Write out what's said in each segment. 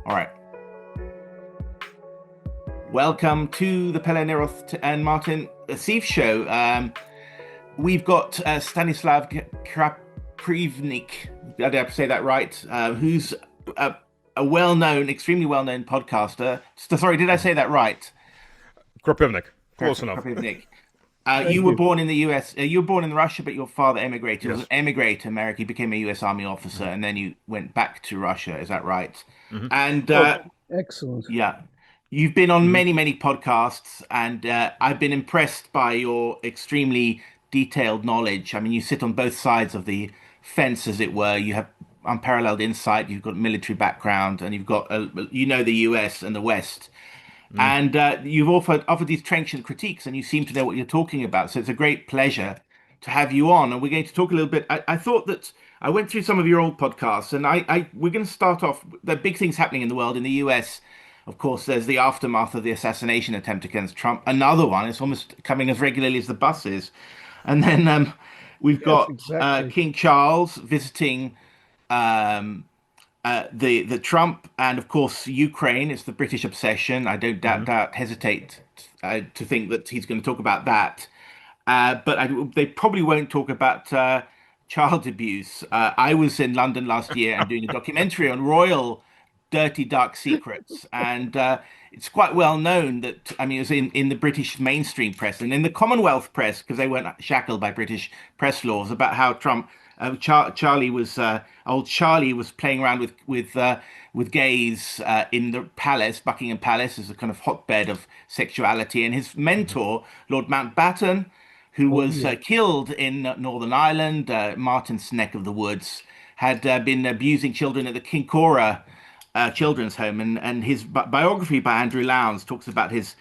All right. Welcome to the Pelle and Martin Thief Show. We've got Stanislav Krapivnik, did I say that right? Who's a well-known, extremely well-known podcaster. Sorry, did I say that right? Krapivnik, close enough. Krapivnik. Thank You were you. born in the US. You were born in Russia, but your father emigrated. He was an Yes. emigrant to America. He became a US Army officer, and then you went back to Russia. Is that right? Hmm. And Well, Excellent. yeah, you've been on mhm. many, many podcasts, and I've been impressed by your extremely detailed knowledge. I mean, you sit on both sides of the fence, as it were. You have unparalleled insight. You've got military background, and you've got you know the US and the West. Mm. And you've offered these trenchant critiques, and you seem to know what you're talking about. So it's a great pleasure to have you on. And we're going to talk a little bit. I thought that I went through some of your old podcasts, and we're going to start off. The big things happening in the world. In the US, of course, there's the aftermath of the assassination attempt against Trump. Another one. It's almost coming as regularly as the buses. And then we've Yes, got exactly. King Charles visiting um, the Trump, and of course Ukraine is the British obsession. I don't Hmm. hesitate to think that he's going to talk about that. They probably won't talk about child abuse. I was in London last year and doing a documentary on royal dirty dark secrets, and it's quite well known that, I mean, it was in the British mainstream press and in the Commonwealth press, because they weren't shackled by British press laws, about how Trump Charlie was old Charlie was playing around with gays in the palace, Buckingham Palace, as a kind of hotbed of sexuality, and his Hmm. mentor, Lord Mountbatten, who Oh, was yeah. killed in Northern Ireland, Martin's neck of the woods, had been abusing children at the Kincora children's home, and his biography by Andrew Lowndes talks about his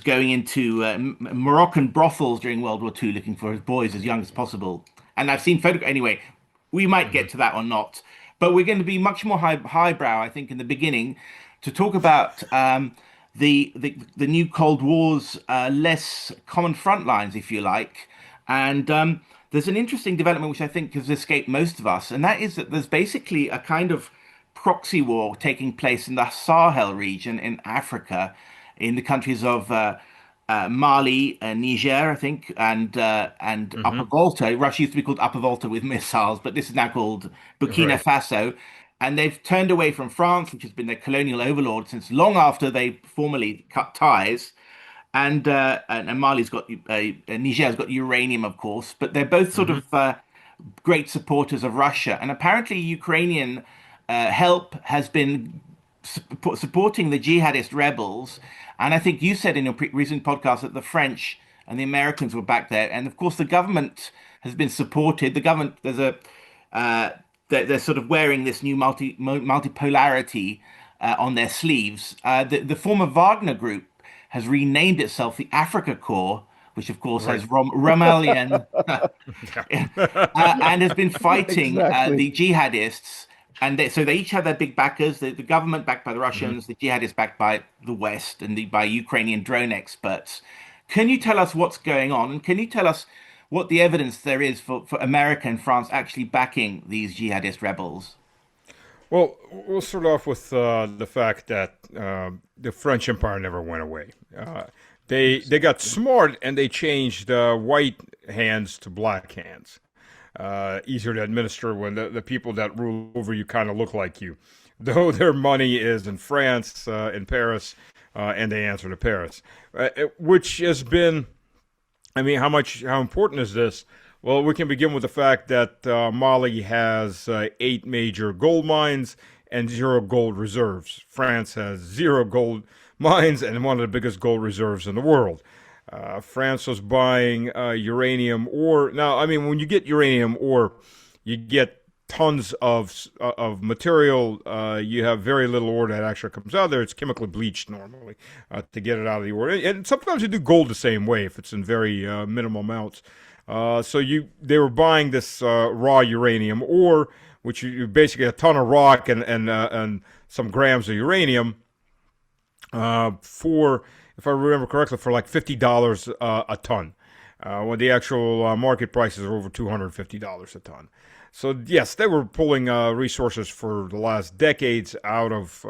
going into Moroccan brothels during World War II, looking for his boys as young as possible. And I've seen photographs. Anyway, we might Hmm. get to that or not, but we're going to be much more highbrow, I think, in the beginning, to talk about the new Cold War's less common front lines, if you like, and there's an interesting development which I think has escaped most of us, and that is that there's basically a kind of proxy war taking place in the Sahel region in Africa, in the countries of Mali, Niger, I think, and Upper Hmm. Volta. Russia used to be called Upper Volta with missiles, but this is now called Burkina Right. Faso. And they've turned away from France, which has been their colonial overlord since long after they formally cut ties. And Mali's got Niger's got uranium, of course, but they're both sort Hmm. of great supporters of Russia. And apparently, Ukrainian help has been supporting the jihadist rebels. And I think you said in your recent podcast that the French and the Americans were back there. And of course, the government has been supported. The government, there's a they're sort of wearing this new multipolarity on their sleeves. The former Wagner group has renamed itself the Africa Corps, which of course Right. has Romalian Yeah. and has been fighting Exactly. the jihadists. And so they each have their big backers: the government backed by the Hmm. Russians, the jihadists backed by the West, and by Ukrainian drone experts. Can you tell us what's going on, and can you tell us what the evidence there is for America and France actually backing these jihadist rebels? Well, we'll start off with the fact that the French Empire never went away. They got smart and they changed white hands to black hands. Easier to administer when the people that rule over you kind of look like you, though their money is in France, in Paris, and they answer to Paris, which has been. I mean, how important is this? Well, we can begin with the fact that Mali has 8 major gold mines and zero gold reserves. France has zero gold mines and one of the biggest gold reserves in the world. France was buying uranium ore. Now, I mean, when you get uranium ore, you get tons of material. You have very little ore that actually comes out of there. It's chemically bleached normally to get it out of the ore, and sometimes you do gold the same way if it's in very minimal amounts. They were buying this raw uranium ore, which you basically a ton of rock and some grams of uranium for, if I remember correctly, for like $50 a ton, when the actual market prices are over $250 a ton. So yes, they were pulling resources for the last decades out of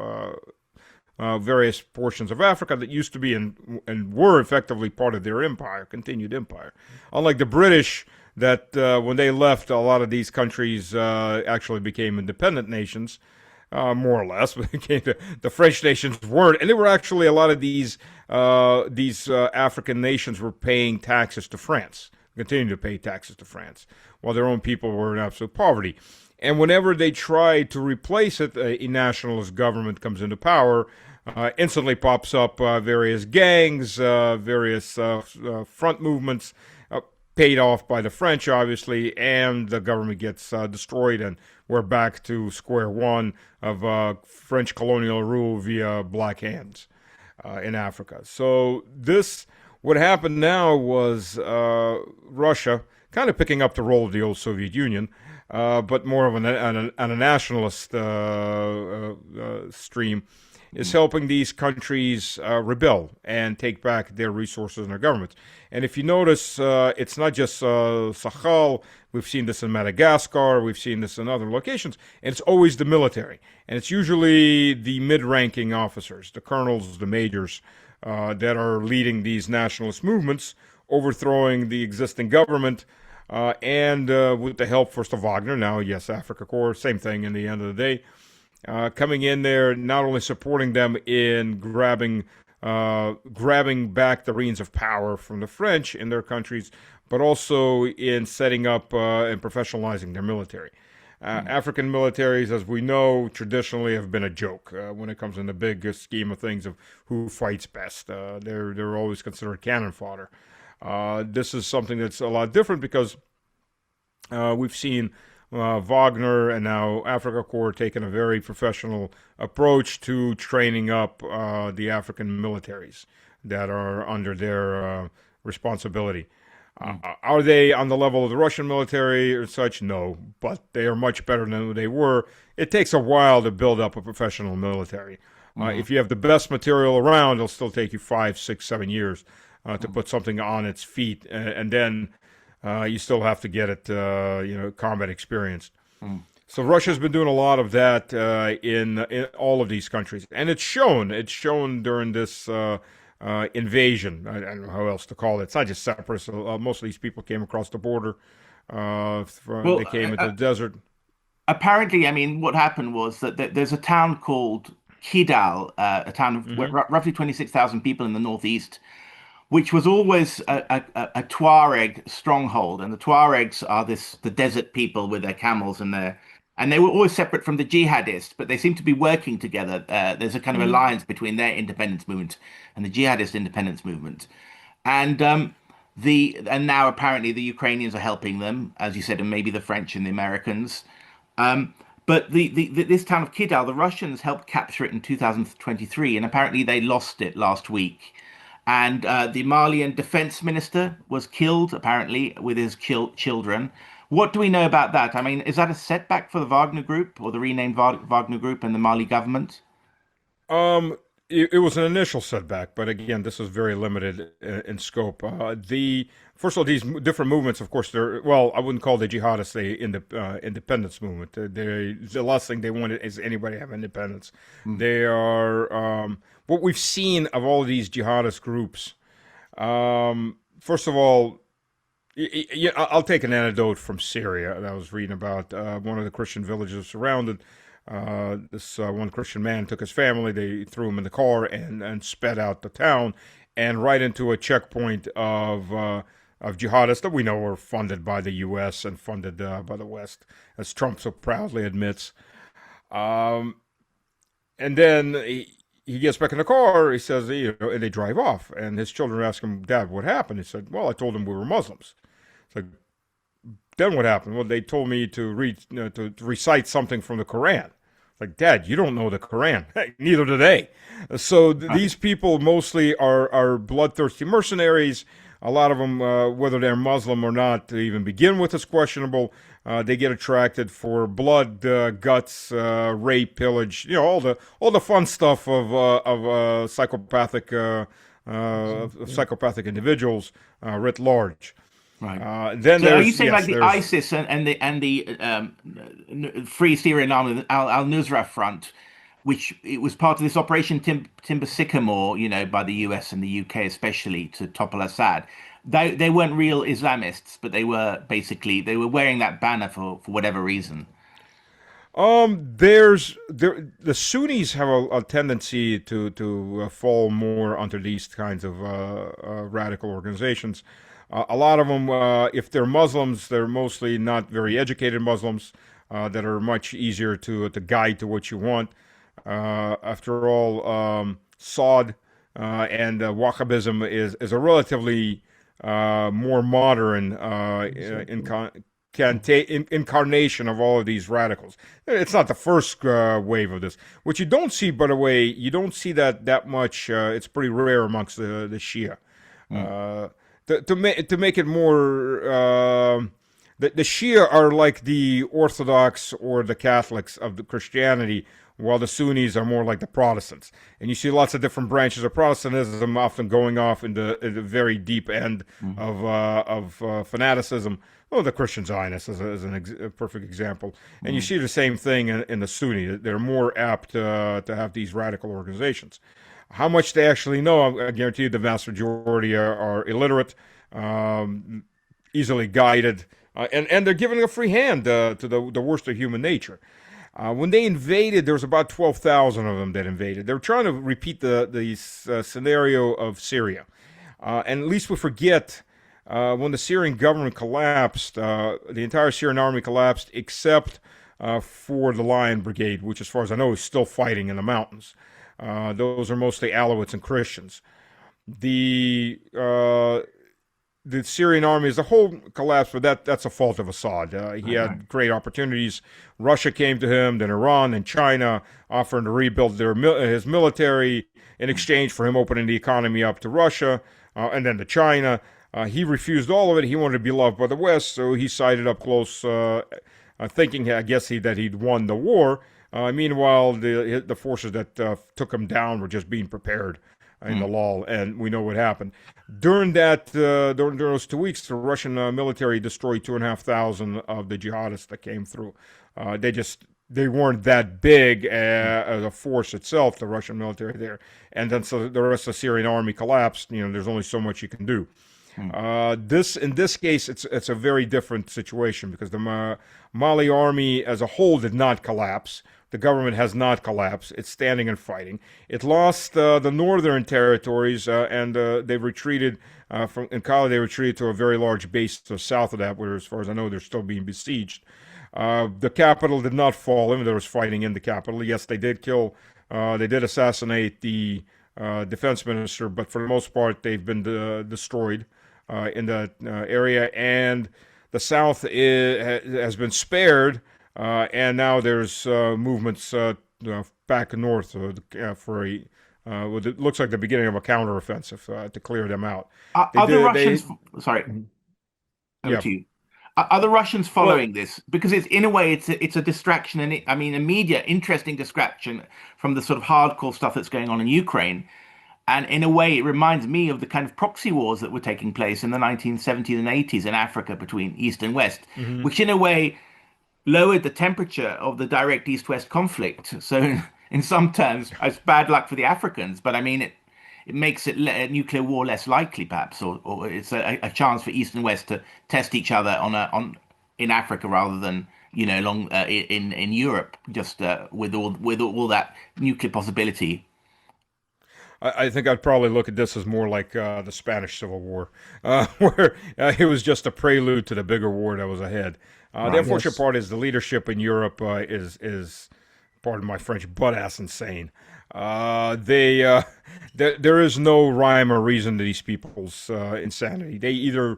various portions of Africa that used to be and were effectively part of their empire, continued empire. Unlike the British, that when they left, a lot of these countries actually became independent nations, more or less. The French nations weren't, and they were actually a lot of these African nations were paying taxes to France, continuing to pay taxes to France, while their own people were in absolute poverty. And whenever they try to replace it, a nationalist government comes into power. Instantly pops up various gangs, various front movements, paid off by the French, obviously, and the government gets destroyed, and we're back to square one of French colonial rule via Black Hands in Africa. So what happened now was Russia kind of picking up the role of the old Soviet Union, but more of a nationalist stream, is helping these countries rebel and take back their resources and their governments. And if you notice, it's not just Sahel. We've seen this in Madagascar. We've seen this in other locations. And it's always the military. And it's usually the mid-ranking officers, the colonels, the majors, that are leading these nationalist movements, overthrowing the existing government, and with the help first of Wagner, now, yes, Africa Corps, same thing in the end of the day, coming in there, not only supporting them in grabbing back the reins of power from the French in their countries, but also in setting up and professionalizing their military. African militaries, as we know, traditionally have been a joke when it comes in the big scheme of things of who fights best. They're always considered cannon fodder. This is something that's a lot different because we've seen Wagner and now Africa Corps taking a very professional approach to training up the African militaries that are under their responsibility. Are they on the level of the Russian military or such? No, but they are much better than they were. It takes a while to build up a professional military. If you have the best material around, it'll still take you 5, 6, 7 years to put something on its feet, and then you still have to get it, combat experienced. So Russia's been doing a lot of that in all of these countries, and it's shown. It's shown during this invasion. I don't know how else to call it. It's not just separatists. Most of these people came across the border. Well, They came into the desert. apparently, I mean, what happened was that there's a town called Kidal, a town of roughly 26,000 people in the northeast, which was always a Tuareg stronghold. And the Tuaregs are the desert people with their camels and they were always separate from the jihadists, but they seem to be working together. There's a kind of alliance between their independence movement and the jihadist independence movement. And and now apparently the Ukrainians are helping them, as you said, and maybe the French and the Americans. But this town of Kidal, the Russians helped capture it in 2023, and apparently they lost it last week. And the Malian defense minister was killed, apparently, with his children. What do we know about that? I mean, is that a setback for the Wagner Group or the renamed Wagner Group and the Mali government? It was an initial setback, but again, this is very limited in scope. First of all, these different movements, of course, I wouldn't call the jihadists the independence movement. The last thing they wanted is anybody to have independence. They are what we've seen of all of these jihadist groups. First of all, I'll take an anecdote from Syria that I was reading about. One of the Christian villages surrounded. This one Christian man took his family. They threw him in the car and sped out the town, and right into a checkpoint of jihadists that we know were funded by the U.S. and funded by the West, as Trump so proudly admits. And then he gets back in the car. He says, and they drive off. And his children ask him, "Dad, what happened?" He said, "Well, I told them we were Muslims." It's like, then what happened? Well, they told me to read, to recite something from the Quran. Like, Dad, you don't know the Quran. Neither do they. So these people mostly are bloodthirsty mercenaries. A lot of them, whether they're Muslim or not, to even begin with, is questionable. They get attracted for blood, guts, rape, pillage. All the fun stuff of psychopathic individuals writ large. Right. Then So are you there's saying like yes, the there's ISIS and the Free Syrian Army, Al-Nusra Front, which it was part of this Operation Timber Sycamore, by the US and the UK especially to topple Assad. They weren't real Islamists, but they were wearing that banner for whatever reason. the Sunnis have a tendency to fall more under these kinds of radical organizations. A lot of them, if they're Muslims, they're mostly not very educated Muslims that are much easier to guide to what you want. After all, Saud and Wahhabism is a relatively more modern incarnation of all of these radicals. It's not the first wave of this. What you don't see, by the way, you don't see that much. It's pretty rare amongst the Shia. Mm. To make it more, the Shia are like the Orthodox or the Catholics of the Christianity, while the Sunnis are more like the Protestants. And you see lots of different branches of Protestantism often going off in the very deep end Mm. of fanaticism. Oh, the Christian Zionists is a perfect example. And you see the same thing in the Sunni. They're more apt to have these radical organizations. How much they actually know, I guarantee you the vast majority are illiterate, easily guided, and they're giving a free hand to the worst of human nature. When they invaded, there was about 12,000 of them that invaded. They were trying to repeat the scenario of Syria. And at least we forget when the Syrian government collapsed, the entire Syrian army collapsed except for the Lion Brigade, which, as far as I know, is still fighting in the mountains. Those are mostly Alawites and Christians. The the Syrian army as a whole collapsed, but that's a fault of Assad. He had great opportunities. Russia came to him, then Iran and China offering to rebuild his military in exchange for him opening the economy up to Russia and then to China. He refused all of it. He wanted to be loved by the West, so he sided up close, thinking, I guess, that he'd won the war. Meanwhile, the forces that took him down were just being prepared in the lull, and we know what happened. During those 2 weeks, the Russian military destroyed 2,500 of the jihadists that came through. They weren't that big as a force itself, the Russian military there, and then so the rest of the Syrian army collapsed. There's only so much you can do. In this case, it's a very different situation because the Mali army as a whole did not collapse. The government has not collapsed. It's standing and fighting. It lost the northern territories, and they've retreated in Kala. They retreated to a very large base to the south of that, where, as far as I know, they're still being besieged. The capital did not fall, even though there was fighting in the capital. Yes, they did assassinate the defense minister, but for the most part, they've been destroyed in that area, and the south has been spared. And now there's movements back north for what it looks like the beginning of a counteroffensive to clear them out. They Are the did. Russians? Sorry, over Yeah. to you. Are the Russians Well, following this? Because in a way, it's a distraction, and I mean, a media interesting distraction from the sort of hardcore stuff that's going on in Ukraine. And in a way, it reminds me of the kind of proxy wars that were taking place in the 1970s and 80s in Africa between East and West, mhm. which in a way lowered the temperature of the direct East-West conflict. So in some terms, it's bad luck for the Africans, but I mean, it makes a nuclear war less likely, perhaps, or it's a chance for East and West to test each other in Africa rather than long in Europe, just with all that nuclear possibility. I think I'd probably look at this as more like the Spanish Civil War, where it was just a prelude to the bigger war that was ahead. The Right. unfortunate Yes. part is the leadership in Europe is, pardon my French, butt ass insane. There is no rhyme or reason to these people's insanity. They either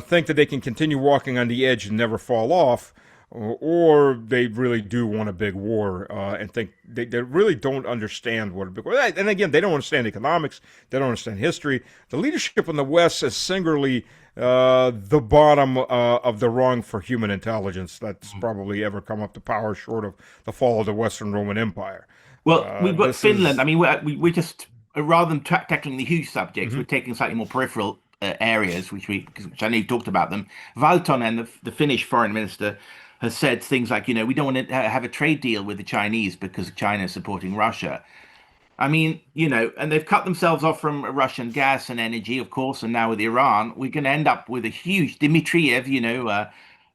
think that they can continue walking on the edge and never fall off, or they really do want a big war and think they really don't understand what a big war. And again, they don't understand economics. They don't understand history. The leadership in the West is singularly the bottom of the rung for human intelligence that's probably ever come up to power, short of the fall of the Western Roman Empire. Well, we've got This Finland. I is. mean, we're just rather than tackling the huge subjects, we're Mhm. taking slightly more peripheral. areas, which I know you talked about them. Valtonen, the Finnish foreign minister, has said things like, we don't want to have a trade deal with the Chinese because China is supporting Russia. I mean, and they've cut themselves off from Russian gas and energy, of course, and now with Iran, we're going to end up with a huge Dmitriev,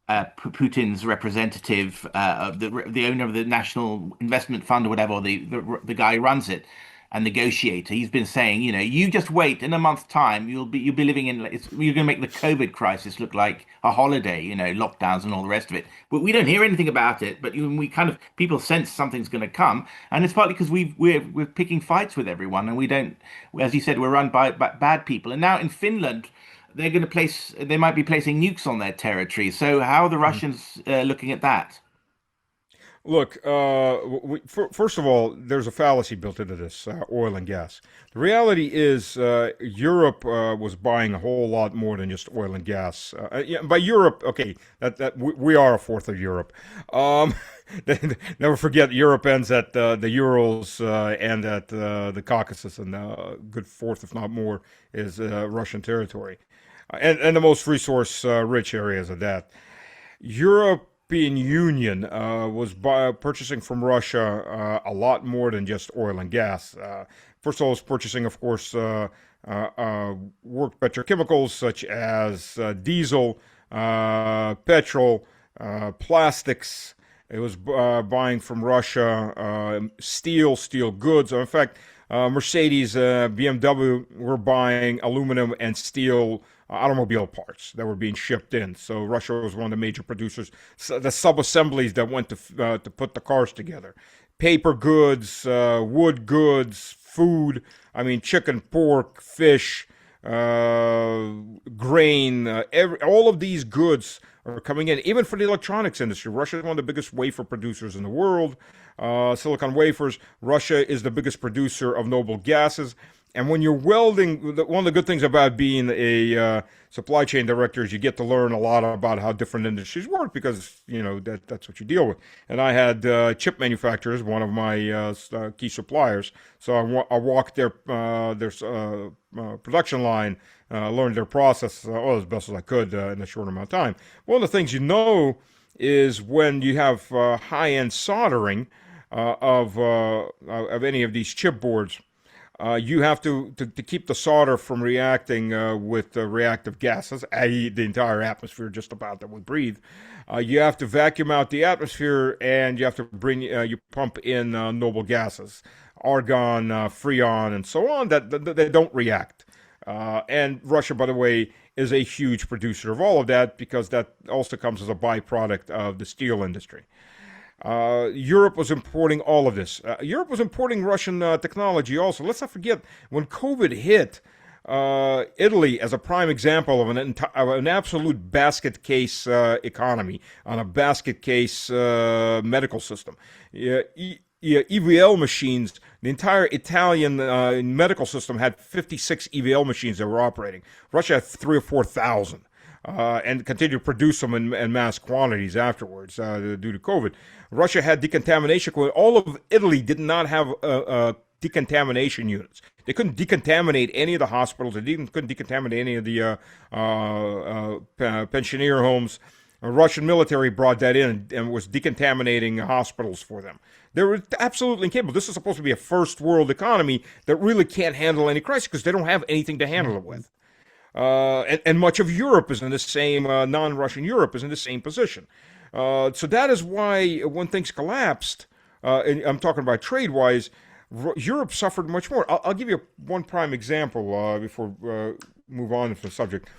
Putin's representative, the owner of the National Investment Fund or whatever, or the guy who runs it and negotiator. He's been saying, you just wait. In a month's time, you'll be living in. You're going to make the COVID crisis look like a holiday. Lockdowns and all the rest of it. But we don't hear anything about it. But we kind of people sense something's going to come, and it's partly because we're picking fights with everyone, and we don't. As you said, we're run by bad people. And now in Finland, they might be placing nukes on their territory. So how are the Russians looking at that? Look, first of all, there's a fallacy built into this oil and gas. The reality is, Europe was buying a whole lot more than just oil and gas. Yeah, by Europe, okay, that we are a fourth of Europe. Um, Never forget, Europe ends at the Urals and at the Caucasus, and a good fourth, if not more, is Russian territory, and the most resource rich areas of that. European Union was purchasing from Russia a lot more than just oil and gas. First of all, it was purchasing, of course, work petrochemicals such as diesel, petrol, plastics. It was buying from Russia steel goods. In fact, Mercedes, BMW were buying aluminum and steel automobile parts that were being shipped in. So Russia was one of the major producers. So the sub-assemblies that went to put the cars together. Paper goods, wood goods, food. I mean, chicken, pork, fish, grain. All of these goods are coming in, even for the electronics industry. Russia is one of the biggest wafer producers in the world. Silicon wafers. Russia is the biggest producer of noble gases. And when you're welding, one of the good things about being a supply chain director is you get to learn a lot about how different industries work because, that's what you deal with. And I had chip manufacturers, one of my key suppliers. So I walked their production line, learned their process as best as I could in a short amount of time. One of the things is when you have high-end soldering of any of these chip boards, you have to keep the solder from reacting with reactive gases, i.e., the entire atmosphere just about that we breathe. You have to vacuum out the atmosphere, and you have to you pump in noble gases, argon, freon, and so on that they don't react. And Russia, by the way, is a huge producer of all of that because that also comes as a byproduct of the steel industry. Europe was importing all of this. Europe was importing Russian technology also. Let's not forget, when COVID hit, Italy, as a prime example of an absolute basket case economy, on a basket case medical system. EVL machines, the entire Italian medical system had 56 EVL machines that were operating. Russia had 3 or 4,000. And continued to produce them in mass quantities afterwards due to COVID. Russia had decontamination equipment. All of Italy did not have decontamination units. They couldn't decontaminate any of the hospitals. They couldn't decontaminate any of the pensioner homes. The Russian military brought that in and was decontaminating hospitals for them. They were absolutely incapable. This is supposed to be a first world economy that really can't handle any crisis because they don't have anything to handle it with. And much of Europe is in the same, non-Russian Europe is in the same position. So that is why when things collapsed, and I'm talking about trade-wise, Europe suffered much more. I'll give you one prime example before move on to the subject.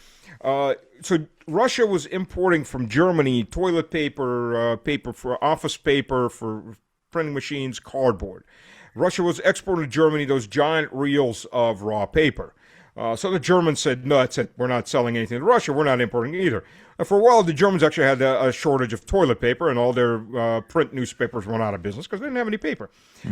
So Russia was importing from Germany toilet paper, paper for office paper, for printing machines, cardboard. Russia was exporting to Germany those giant reels of raw paper. So the Germans said, no, that's it. We're not selling anything to Russia. We're not importing either. And for a while, the Germans actually had a shortage of toilet paper, and all their print newspapers went out of business because they didn't have any paper.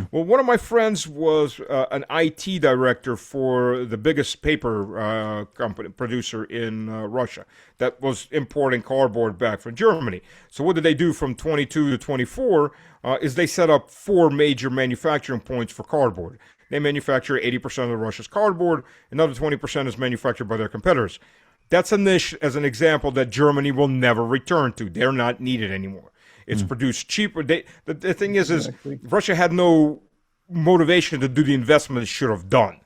Well, one of my friends was an IT director for the biggest paper company producer in Russia that was importing cardboard back from Germany. So what did they do from 22 to 24? is they set up four major manufacturing points for cardboard. They manufacture 80% of Russia's cardboard. Another 20% is manufactured by their competitors. That's a niche, as an example, that Germany will never return to. They're not needed anymore. It's produced cheaper. The thing is Russia had no motivation to do the investment it should have done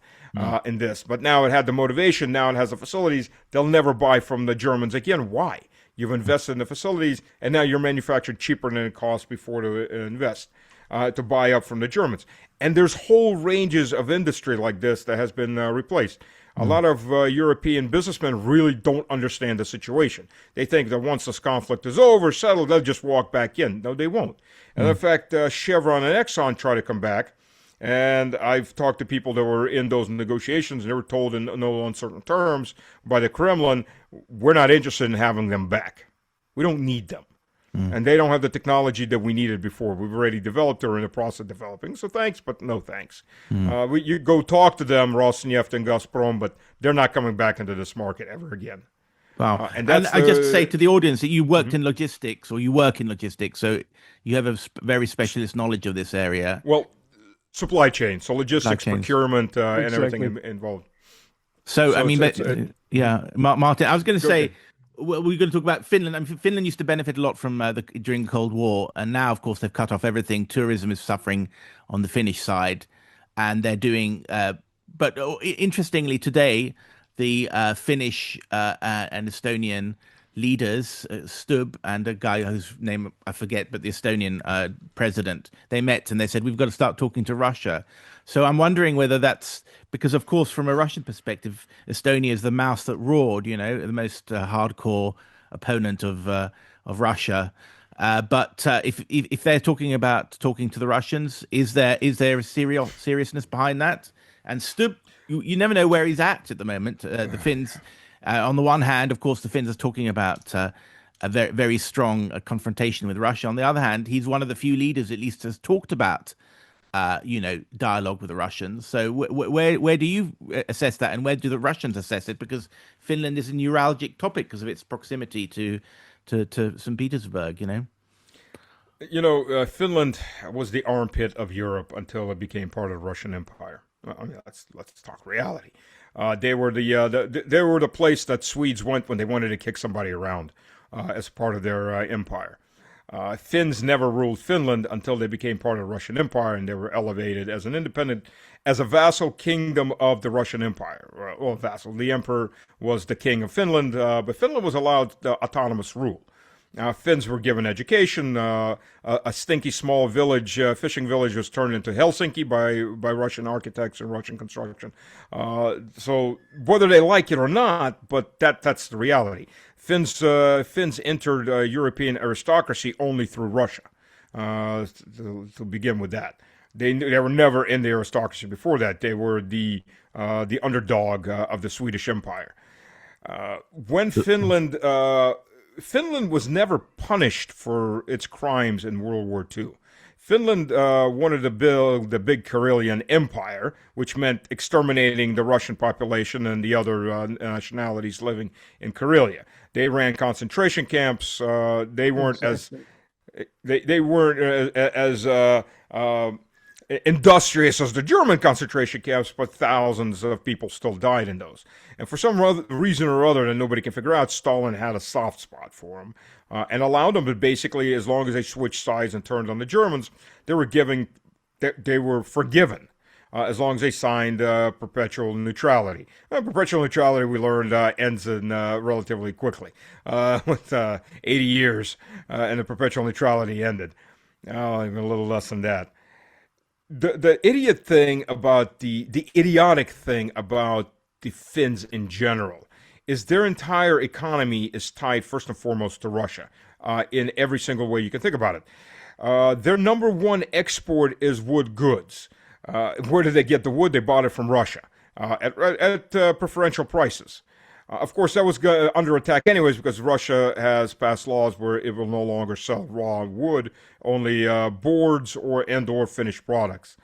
in this. But now it had the motivation. Now it has the facilities. They'll never buy from the Germans again. Why? You've invested in the facilities, and now you're manufactured cheaper than it cost before to invest, to buy up from the Germans. And there's whole ranges of industry like this that has been replaced. A lot of European businessmen really don't understand the situation. They think that once this conflict is over, settled, they'll just walk back in. No, they won't. And in fact, Chevron and Exxon try to come back. And I've talked to people that were in those negotiations, and they were told in no uncertain terms by the Kremlin, we're not interested in having them back. We don't need them. And they don't have the technology that we needed before. We've already developed or in the process of developing. So thanks, but no thanks. You go talk to them, Rosneft and Gazprom, but they're not coming back into this market ever again. Wow. And I just say to the audience that you worked in logistics, or you work in logistics, so you have a very specialist knowledge of this area. Well, supply chain, so logistics, procurement, and everything involved. So I mean, Martin, I was going to say, we're going to talk about Finland. I mean, Finland used to benefit a lot from during the Cold War, and now, of course, they've cut off everything. Tourism is suffering on the Finnish side, and they're doing. But interestingly, today, the Finnish and Estonian leaders, Stubb and a guy whose name I forget, but the Estonian president, they met and they said, we've got to start talking to Russia. So I'm wondering whether that's because, of course, from a Russian perspective, Estonia is the mouse that roared, you know, the most hardcore opponent of Russia. But if they're talking about talking to the Russians, is there a seriousness behind that? And Stubb, you never know where he's at the moment. The Finns, on the one hand, of course, the Finns are talking about a very, very strong confrontation with Russia. On the other hand, he's one of the few leaders, at least, has talked about dialogue with the Russians. So where do you assess that, and where do the Russians assess it? Because Finland is a neuralgic topic because of its proximity to St. Petersburg. Finland was the armpit of Europe until it became part of the Russian Empire. I mean, let's talk reality. They were the place that Swedes went when they wanted to kick somebody around as part of their empire. Finns never ruled Finland until they became part of the Russian Empire, and they were elevated as a vassal kingdom of the Russian Empire. Well, vassal. The emperor was the king of Finland, but Finland was allowed autonomous rule. Finns were given education. A stinky small village, fishing village, was turned into Helsinki by Russian architects and Russian construction. So whether they like it or not, but that's the reality. Finns entered European aristocracy only through Russia. To begin with that, they were never in the aristocracy before that. They were the underdog of the Swedish Empire. When Finland was never punished for its crimes in World War II. Finland wanted to build the big Karelian Empire, which meant exterminating the Russian population and the other nationalities living in Karelia. They ran concentration camps. They weren't as industrious as the German concentration camps, but thousands of people still died in those. And for some reason or other that nobody can figure out, Stalin had a soft spot for them and allowed them to basically, as long as they switched sides and turned on the Germans, they were forgiven. As long as they signed perpetual neutrality. Perpetual neutrality, we learned, ends in relatively quickly, with 80 years, and the perpetual neutrality ended. Even a little less than that. The idiotic thing about the Finns in general is their entire economy is tied first and foremost to Russia in every single way you can think about it. Their number one export is wood goods. Where did they get the wood? They bought it from Russia at preferential prices. Of course, that was under attack anyways because Russia has passed laws where it will no longer sell raw wood, only boards or finished products.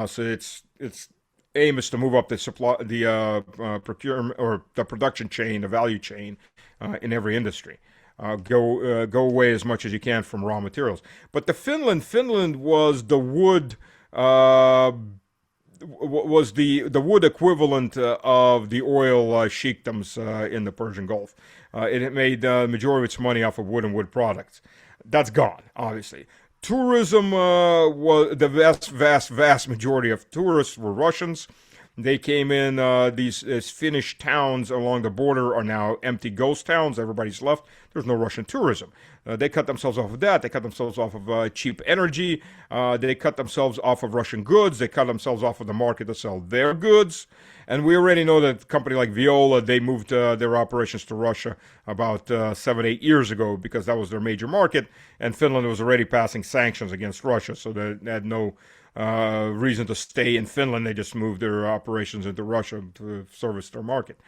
So its aim is to move up the procurement or the production chain, the value chain in every industry. go away as much as you can from raw materials. But the Finland was the wood. Was the wood equivalent of the oil sheikdoms in the Persian Gulf. It made the majority of its money off of wood and wood products. That's gone, obviously. Tourism was the vast majority of tourists were Russians. They came in. These Finnish towns along the border are now empty ghost towns. Everybody's left. There's no Russian tourism. They cut themselves off of that. They cut themselves off of cheap energy. They cut themselves off of Russian goods. They cut themselves off of the market to sell their goods. And we already know that a company like Viola, they moved their operations to Russia about 7, 8 years ago because that was their major market. And Finland was already passing sanctions against Russia, so they had no reason to stay in Finland. They just moved their operations into Russia to service their market.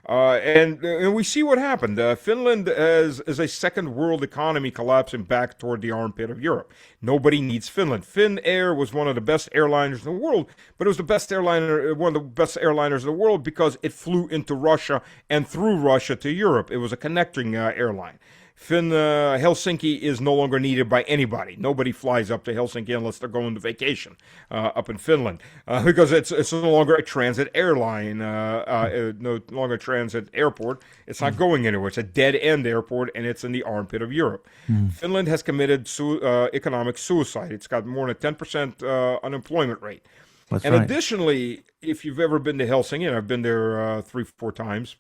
And we see what happened. Finland is a second world economy collapsing back toward the armpit of Europe. Nobody needs Finland. Finnair was one of the best airliners in the world, but it was the best airliner, one of the best airliners in the world because it flew into Russia and through Russia to Europe. It was a connecting airline. Helsinki is no longer needed by anybody. Nobody flies up to Helsinki unless they're going to vacation up in Finland because it's no longer a transit airline, no longer a transit airport. It's not going anywhere. It's a dead end airport, and it's in the armpit of Europe. Finland has committed economic suicide. It's got more than 10% unemployment rate. That's And right. additionally, if you've ever been to Helsinki, and I've been there 4 times.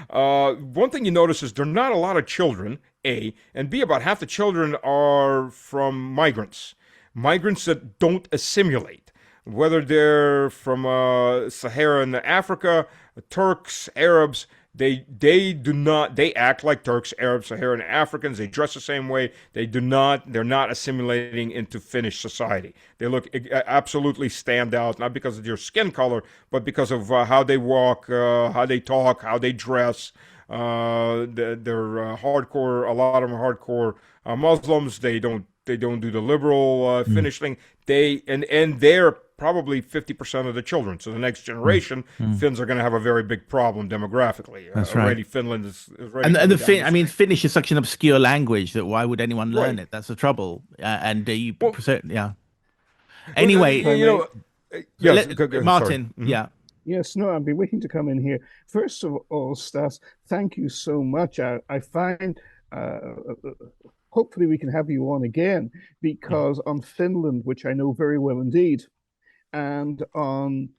One thing you notice is there are not a lot of children, A, and B, about half the children are from migrants that don't assimilate, whether they're from Saharan Africa, Turks, Arabs. They act like Turks, Arabs, Saharan Africans. They dress the same way. They're not assimilating into Finnish society. They look absolutely stand out, not because of their skin color, but because of how they walk, how they talk, how they dress. They're hardcore. A lot of them are hardcore Muslims. They don't do the liberal Mm, Finnish thing. And they're probably 50% of the children. So the next mm, generation, mm. Finns are going to have a very big problem demographically. That's right. Already Finland is already And the coming down Fin, I this. mean, Finnish is such an obscure language that why would anyone learn Right. it? That's the trouble. And Well, yeah. well, If Anyway, I may. yes. Sorry. Martin, Mhm. yeah. Yes, no, I've been waiting to come in here. First of all, Stas, thank you so much. I find hopefully we can have you on again because on Finland, which I know very well indeed, and on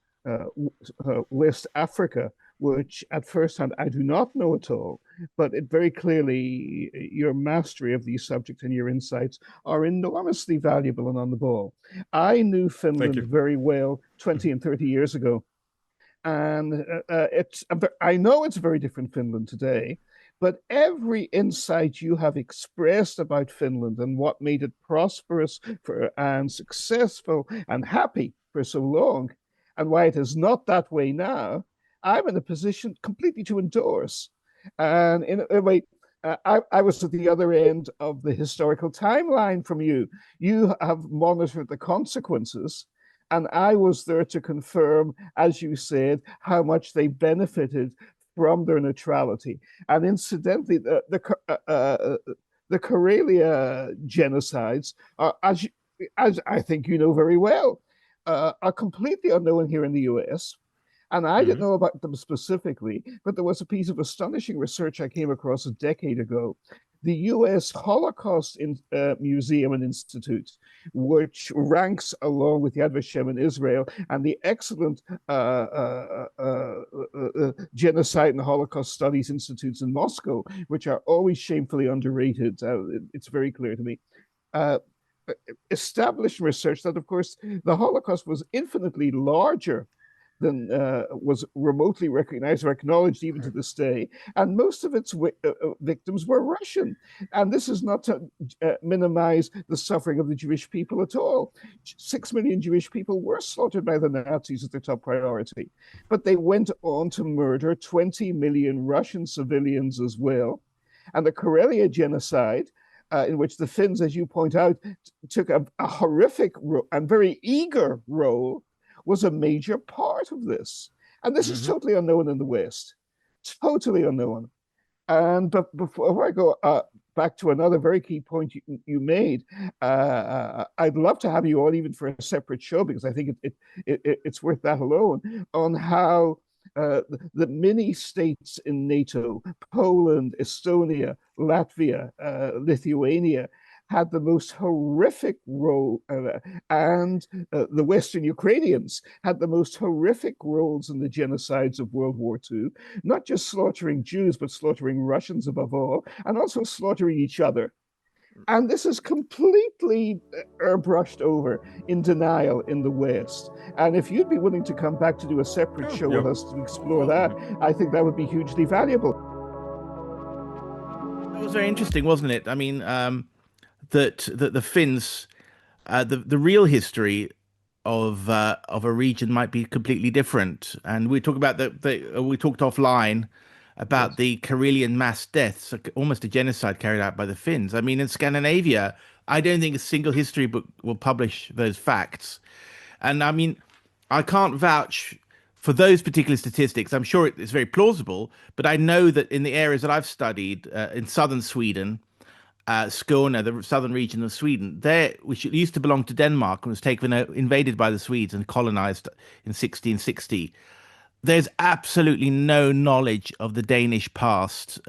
West Africa, which at first hand I do not know at all, but it very clearly your mastery of these subjects and your insights are enormously valuable and on the ball. I knew Thank Finland you. very well 20 and 30 years ago, and I know it's a very different Finland today, but every insight you have expressed about Finland and what made it prosperous and successful and happy for so long, and why it is not that way now, I'm in a position completely to endorse. And in a way, I was at the other end of the historical timeline from you. You have monitored the consequences, and I was there to confirm, as you said, how much they benefited from their neutrality. And incidentally, the Karelia genocides, as I think you know very well, are completely unknown here in the US. And I didn't Hmm. know about them specifically, but there was a piece of astonishing research I came across a decade ago. The US Holocaust Museum and Institute, which ranks along with Yad Vashem in Israel and the excellent Genocide and Holocaust Studies Institutes in Moscow, which are always shamefully underrated. It's very clear to me. Uh, Established research that, of course, the Holocaust was infinitely larger than was remotely recognized or acknowledged even to this day. And most of its victims were Russian. And this is not to minimize the suffering of the Jewish people at all. 6 million Jewish people were slaughtered by the Nazis as their top priority. But they went on to murder 20 million Russian civilians as well. And the Karelia genocide, in which the Finns, as you point out, took a horrific and very eager role, was a major part of this. And this is Hmm. totally unknown in the West. Totally unknown. And but before I go back to another very key point you made, I'd love to have you on even for a separate show because I think it's worth that alone on how the mini states in NATO, Poland, Estonia, Latvia, Lithuania, had the most horrific role, and the Western Ukrainians had the most horrific roles in the genocides of World War II, not just slaughtering Jews, but slaughtering Russians above all, and also slaughtering each other. And this is completely airbrushed over in denial in the West. And if you'd be willing to come back to do a separate show Yeah. with us to explore that, I think that would be hugely valuable. It was very interesting, wasn't it? I mean, that the Finns, the real history of a region might be completely different. And we talk about we talked offline about Yes. the Karelian mass deaths, almost a genocide carried out by the Finns. I mean, in Scandinavia, I don't think a single history book will publish those facts. And I mean, I can't vouch for those particular statistics. I'm sure it's very plausible, but I know that in the areas that I've studied in southern Sweden, Skåne, the southern region of Sweden, there, which used to belong to Denmark and was taken invaded by the Swedes and colonized in 1660. There's absolutely no knowledge of the Danish past,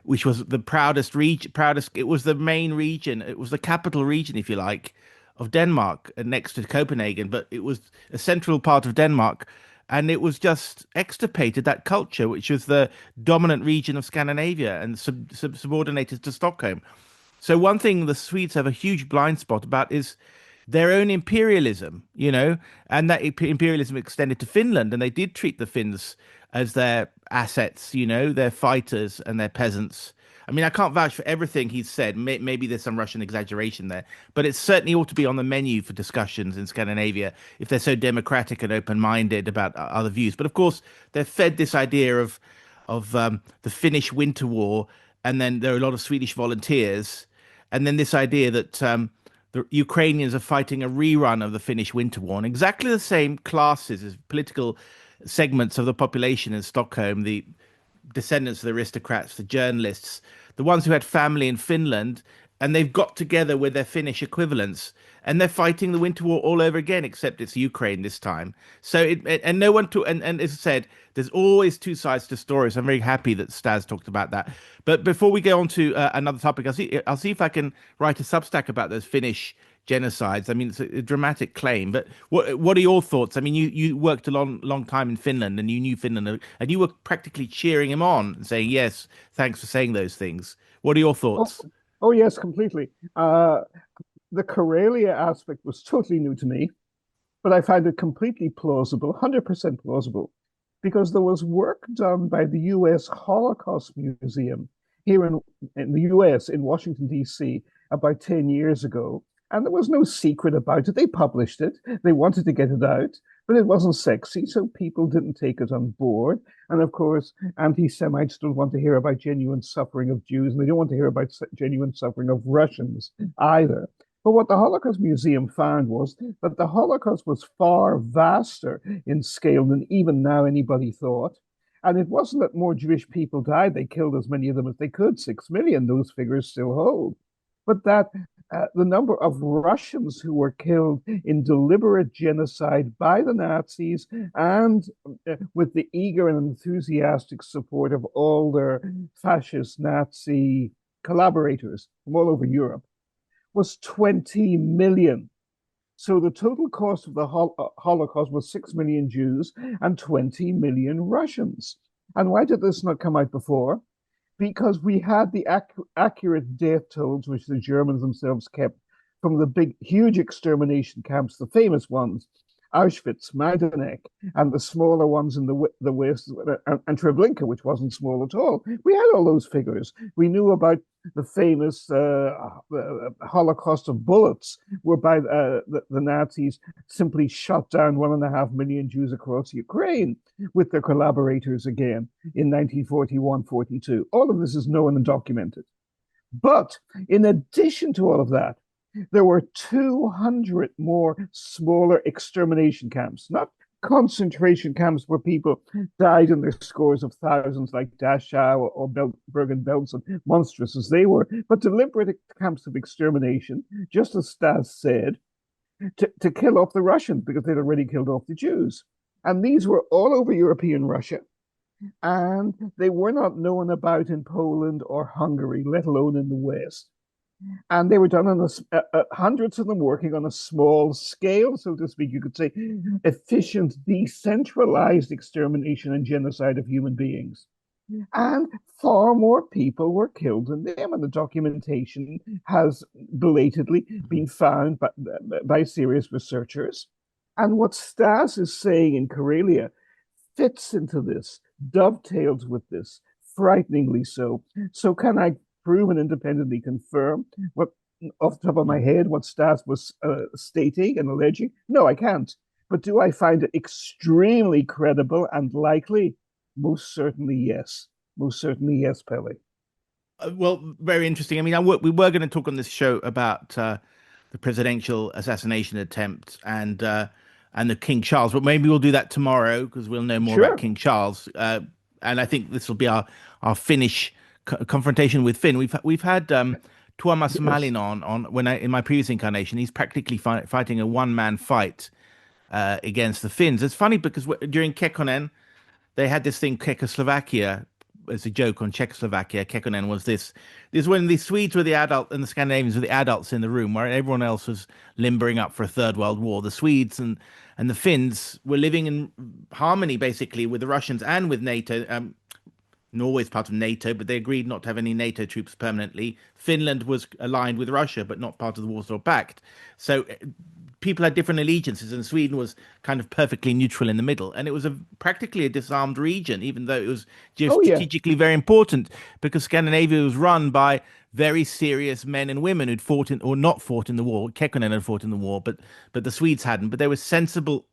which was the proudest region, proudest. It was the main region. It was the capital region, if you like, of Denmark, next to Copenhagen. But it was a central part of Denmark, and it was just extirpated that culture, which was the dominant region of Scandinavia and subordinated to Stockholm. So one thing the Swedes have a huge blind spot about is their own imperialism, and that imperialism extended to Finland, and they did treat the Finns as their assets, their fighters and their peasants. I mean, I can't vouch for everything he's said. Maybe there's some Russian exaggeration there, but it certainly ought to be on the menu for discussions in Scandinavia if they're so democratic and open-minded about other views. But of course, they're fed this idea of the Finnish Winter War, and then there are a lot of Swedish volunteers, and then this idea that the Ukrainians are fighting a rerun of the Finnish Winter War, and exactly the same classes as political segments of the population in Stockholm, the descendants of the aristocrats, the journalists, the ones who had family in Finland, and they've got together with their Finnish equivalents, and they're fighting the Winter War all over again, except it's Ukraine this time. So and no one to and as I said, there's always two sides to stories. I'm very happy that Stas talked about that. But before we go on to another topic, I'll see if I can write a Substack about those Finnish genocides. I mean, it's a dramatic claim, but what are your thoughts? I mean, you worked a long time in Finland, and you knew Finland, and you were practically cheering him on and saying, "Yes, thanks for saying those things." What are your Oh, thoughts? oh yes, completely. The Karelia aspect was totally new to me, but I find it completely plausible, 100% plausible, because there was work done by the U.S. Holocaust Museum here in the U.S. in Washington, D.C. about 10 years ago. And there was no secret about it. They published it. They wanted to get it out, but it wasn't sexy, so people didn't take it on board. And of course, anti-Semites don't want to hear about genuine suffering of Jews, and they don't want to hear about genuine suffering of Russians either. But what the Holocaust Museum found was that the Holocaust was far vaster in scale than even now anybody thought. And it wasn't that more Jewish people died, they killed as many of them as they could, 6 million, those figures still hold. But that the number of Russians who were killed in deliberate genocide by the Nazis and with the eager and enthusiastic support of all their fascist Nazi collaborators from all over Europe was 20 million. So the total cost of the Holocaust was 6 million Jews and 20 million Russians. And why did this not come out before? Because we had the accurate death tolls, which the Germans themselves kept from the big, huge extermination camps, the famous ones, Auschwitz, Majdanek, and the smaller ones in the West, and Treblinka, which wasn't small at all. We had all those figures. We knew about the famous Holocaust of bullets, whereby the Nazis simply shot down 1.5 million Jews across Ukraine with their collaborators again in 1941-42. All of this is known and documented. But in addition to all of that, there were 200 more smaller extermination camps, not concentration camps where people died in their scores of thousands, like Dachau or Bergen-Belsen, monstrous as they were, but deliberate camps of extermination, just as Stas said, to kill off the Russians because they'd already killed off the Jews. And these were all over European Russia, and they were not known about in Poland or Hungary, let alone in the West. And they were done on hundreds of them working on a small scale, so to speak. You could say efficient, decentralized extermination and genocide of human beings. And far more people were killed than them, and the documentation has belatedly been found by serious researchers. And what Stas is saying in Karelia fits into this, dovetails with this, frighteningly so. So can I prove and independently confirm what, off the top of my head, what Stas was stating and alleging? No, I can't. But do I find it extremely credible and likely? Most certainly, yes. Most certainly, yes, Pele. Well, very interesting. I mean, we were going to talk on this show about the presidential assassination attempt and the King Charles, but maybe we'll do that tomorrow because we'll know more about Sure. King Charles. And I think this will be our Finnish confrontation with Finn. We've had Tuomas Yes. Malin on when in my previous incarnation. He's practically fighting a one-man fight against the Finns. It's funny because during Kekkonen, they had this thing, Czechoslovakia, as a joke on Czechoslovakia. Kekkonen was this when the Swedes were the adult and the Scandinavians were the adults in the room, where everyone else was limbering up for a third world war. The Swedes and the Finns were living in harmony, basically, with the Russians and with NATO. Norway's part of NATO, but they agreed not to have any NATO troops permanently. Finland was aligned with Russia, but not part of the Warsaw Pact. So people had different allegiances, and Sweden was kind of perfectly neutral in the middle. And it was practically a disarmed region, even though it was Oh, yeah. geostrategically very important because Scandinavia was run by very serious men and women who'd fought in or not fought in the war. Kekkonen had fought in the war, but the Swedes hadn't. But they were sensible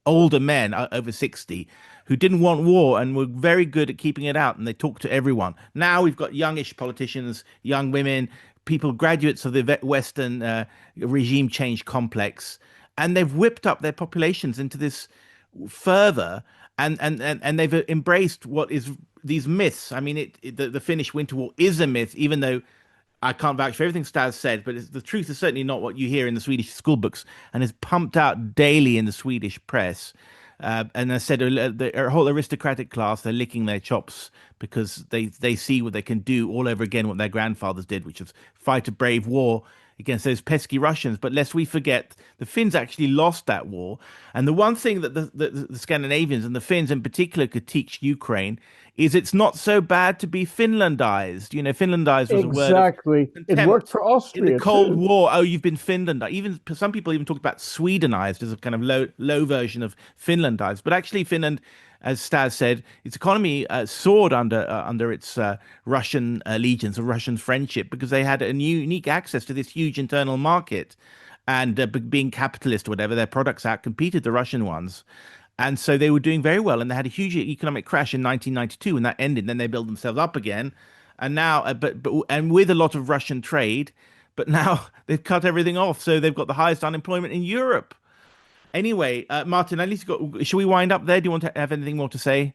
older men over 60 who didn't want war and were very good at keeping it out, and they talked to everyone. Now we've got youngish politicians, young women, people, graduates of the Western regime change complex, and they've whipped up their populations into this further, and they've embraced what is these myths. I mean, the Finnish Winter War is a myth, even though I can't vouch for everything Stas said, but the truth is certainly not what you hear in the Swedish school books and is pumped out daily in the Swedish press. And I said the whole aristocratic class, they're licking their chops because they see what they can do all over again, what their grandfathers did, which was fight a brave war against those pesky Russians. But lest we forget, the Finns actually lost that war. And the one thing that the Scandinavians and the Finns in particular could teach Ukraine is it's not so bad to be Finlandized. You know, Finlandized was a word of Exactly. It contempt worked for in the Austria Cold too. War. Oh, you've been Finlandized. Even some people even talked about Swedenized as a kind of low version of Finlandized. But actually, Finland, as Stas said, its economy soared under its Russian allegiance or Russian friendship because they had a unique access to this huge internal market, and being capitalist or whatever, their products outcompeted the Russian ones. And so they were doing very well, and they had a huge economic crash in 1992, and that ended. Then they built themselves up again, and now, and with a lot of Russian trade, but now they've cut everything off, so they've got the highest unemployment in Europe. Anyway, Martin, at least should we wind up there? Do you want to have anything more to say?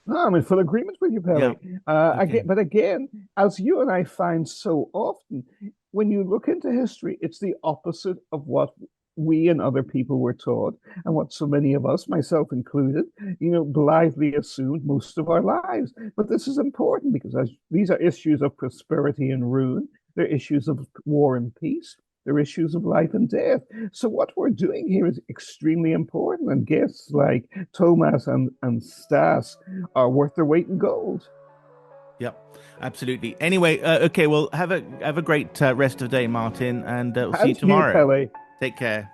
No, I'm in full agreement with you, Yeah. Pele. Okay. But again, as you and I find so often, when you look into history, it's the opposite of what we and other people were taught, and what so many of us, myself included, blithely assumed most of our lives. But this is important because these are issues of prosperity and ruin. They're issues of war and peace. They're issues of life and death. So what we're doing here is extremely important, and guests like Thomas and Stas are worth their weight in gold. Yep. Absolutely. Anyway, okay. Well, have a great rest of the day, Martin, and we'll see you And you, tomorrow. Pele. Take care.